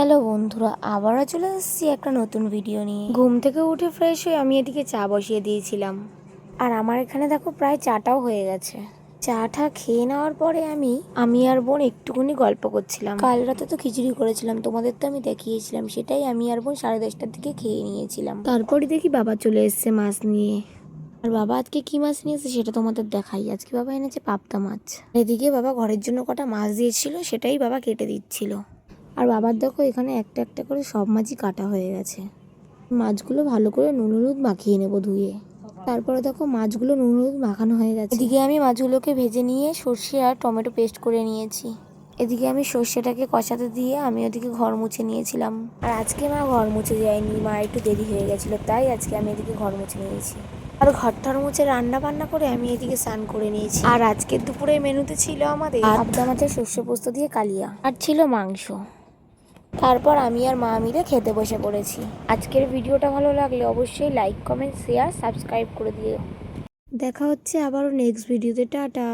Hello বন্ধুরা, আবারও চলে এসেছি একটা নতুন ভিডিও নিয়ে। ঘুম থেকে উঠে ফ্রেশ হয়ে আমি এদিকে চা বসিয়ে দিয়েছিলাম। আর আমার এখানে দেখো প্রায় চাটাও হয়ে গেছে। চাটা খেয়ে নেওয়ার পরে আমি আর বোন একটুখানি গল্প করছিলাম। কাল রাতে তো খিচুড়ি করেছিলাম, তোমাদের তো আমি দেখিয়েছিলাম। সেটাই আমি আর বোন 10:30টার দিকে খেয়ে নিয়েছিলাম। তারপরে দেখি বাবা চলে এসছে মাছ নিয়ে। আর বাবা আজকে কি মাছ নিয়েছে সেটা তোমাদের দেখাই। আজকে বাবা এনেছে পাবদা মাছ। এদিকে বাবা ঘরের জন্য কটা মাছ দিয়েছিল, সেটাই বাবা কেটে দিচ্ছিল। আর বাবার দেখো এখানে একটা একটা করে সব মাছই কাটা হয়ে গেছে। মাছগুলো ভালো করে নুন হলুদ মাখিয়ে নেবো ধুয়ে। তারপরে দেখো মাছগুলো নুন হলুদ মাখানো হয়ে গেছে। এদিকে আমি মাছগুলোকে ভেজে নিয়ে সর্ষে আর টমেটো পেস্ট করে নিয়েছি। এদিকে আমি সর্ষেটাকে কষাতে দিয়ে আমি ওদিকে ঘর মুছে নিয়েছিলাম। আর আজকে মা ঘর মুছে যায়নি, মা একটু দেরি হয়ে গেছিলো, তাই আজকে আমি এদিকে ঘর মুছে নিয়েছি। আর ঘরটার মুছে রান্না বান্না করে আমি এদিকে স্নান করে নিয়েছি। আর আজকের দুপুরের মেনুতে ছিল আমাদের পাবদা মাছের সর্ষে পোস্ত দিয়ে কালিয়া, আর ছিল মাংস। তারপর আমি আর মা মিলে খেতে বসে পড়েছি। আজকের ভিডিওটা ভালো লাগলে অবশ্যই লাইক, কমেন্ট, শেয়ার, সাবস্ক্রাইব করে দিও। দেখা হচ্ছে আবারও নেক্সট ভিডিওতে। টাটা।